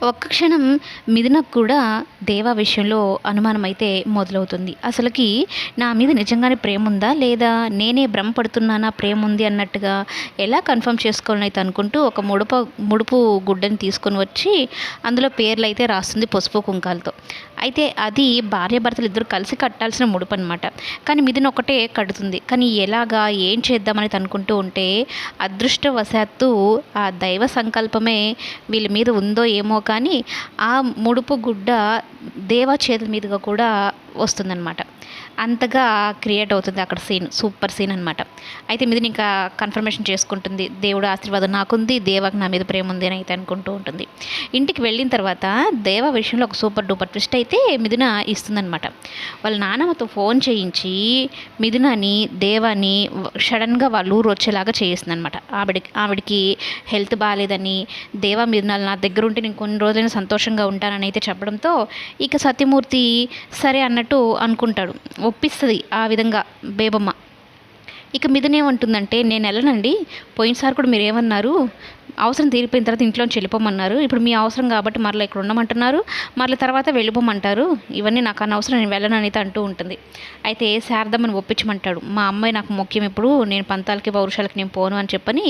ఒక్క క్షణం మిథునకు కూడా దేవా విషయంలో అనుమానమైతే మొదలవుతుంది. అసలకి నా మీద నిజంగానే ప్రేముందా? లేదా నేనే భ్రమపడుతున్నానా ప్రేముంది అన్నట్టుగా ఎలా కన్ఫర్మ్ చేసుకోవాలనైతే అనుకుంటూ ఒక ముడుపు గుడ్డని తీసుకొని వచ్చి అందులో పేర్లయితే రాస్తుంది పసుపు, కుంకాలతో. అయితే అది భార్యాభర్తలు ఇద్దరు కలిసి కట్టాల్సిన ముడుపనమాట. కానీ మిథున ఒకటే కడుతుంది. కానీ ఎలాగా? ఏం చేద్దామని అనుకుంటూ ఉంటే అదృష్టవశాత్తు ఆ దైవ సంకల్పమే వీళ్ళ మీద ఉందో ఏమో కానీ ఆ ముడుపు గుడ్డ దేవా చేతుల మీదుగా కూడా వస్తుందన్నమాట. అంతగా క్రియేట్ అవుతుంది అక్కడ సీన్. సూపర్ సీన్ అనమాట. అయితే మిథున ఇంకా కన్ఫర్మేషన్ చేసుకుంటుంది. దేవుడు ఆశీర్వాదం నాకుంది, దేవాకి నా మీద ప్రేమ ఉంది అని అయితే అనుకుంటూ ఉంటుంది. ఇంటికి వెళ్ళిన తర్వాత దేవా విషయంలో ఒక సూపర్ డూపర్ ట్విస్ట్ అయితే మిథున ఇస్తుందన్నమాట. వాళ్ళ నాన్నమ్మతో ఫోన్ చేయించి మిథునని దేవాని సడన్గా వాళ్ళ ఊరు వచ్చేలాగా చేయిస్తుంది అనమాట. ఆవిడికి హెల్త్ బాగాలేదని, దేవా మిథున నా దగ్గర ఉంటే నేను కొన్ని రోజులైనా సంతోషంగా ఉంటానని అయితే చెప్పడంతో ఇక సత్యమూర్తి సరే అన్నట్టు అనుకుంటాడు. ఒప్పిస్తుంది ఆ విధంగా బేబమ్మ. ఇక మిథున ఏమంటుందంటే, నేను వెళ్ళనండి, పోయినసారి కూడా మీరు ఏమన్నారు, అవసరం తీరిపోయిన తర్వాత ఇంట్లోంచి వెళ్ళిపోమన్నారు, ఇప్పుడు మీ అవసరం కాబట్టి మరలా ఇక్కడ ఉండమంటున్నారు, మరల తర్వాత వెళ్ళిపోమంటారు, ఇవన్నీ నాకు అనవసరం, నేను వెళ్ళను అయితే అంటూ ఉంటుంది. అయితే శారదమ్మని ఒప్పించమంటాడు. మా అమ్మాయి నాకు ముఖ్యం, ఇప్పుడు నేను పంతాలకి పౌరుషాలకి నేను పోను అని చెప్పని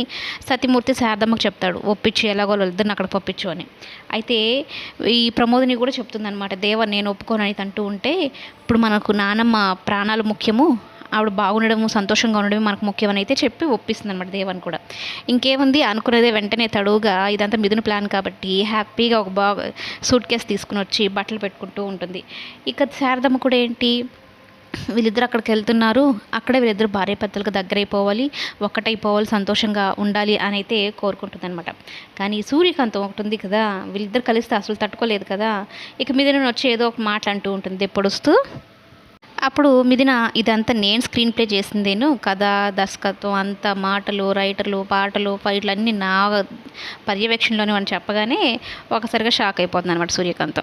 సత్యమూర్తి శారదమ్మకి చెప్తాడు. ఒప్పించి ఎలాగో వాళ్ళిద్దరిని అక్కడ పంపించు అని. అయితే ఈ ప్రమోదిని కూడా చెప్తుందనమాట, దేవ నేను ఒప్పుకోను అయితే అంటూ ఉంటే, ఇప్పుడు మనకు నానమ్మ ప్రాణాలు ముఖ్యము, ఆవిడ బాగుండడము సంతోషంగా ఉండడమే మనకు ముఖ్యమని అయితే చెప్పి ఒప్పిస్తుంది అనమాట దేవన్ కూడా. ఇంకేముంది అనుకునేదే వెంటనే తడువుగా ఇదంతా మిథున ప్లాన్ కాబట్టి హ్యాపీగా ఒక సూట్ కేసు తీసుకుని వచ్చి బట్టలు పెట్టుకుంటూ ఉంటుంది. ఇక శారదమ్మ కూడా ఏంటి, వీళ్ళిద్దరు అక్కడికి వెళ్తున్నారు, అక్కడే వీళ్ళిద్దరు భార్యాభర్తలకు దగ్గరైపోవాలి, ఒక్కటైపోవాలి, సంతోషంగా ఉండాలి అని అయితే కోరుకుంటుంది అనమాట. కానీ సూర్యకాంతం ఒకటి ఉంది కదా, వీళ్ళిద్దరు కలిస్తే అసలు తట్టుకోలేదు కదా. ఇక మిథున వచ్చి ఏదో ఒక మాట అంటూ ఉంటుంది పొడుస్తూ. అప్పుడు మిథున ఇదంతా నేను స్క్రీన్ ప్లే చేసిందేను, కథ దర్శకత్వం అంతా, మాటలు, రైటర్లు, పాటలు, ఫైట్లు అన్నీ నా పర్యవేక్షణలోనే అని చెప్పగానే ఒకసారిగా షాక్ అయిపోతుంది అనమాట సూర్యకాంతం.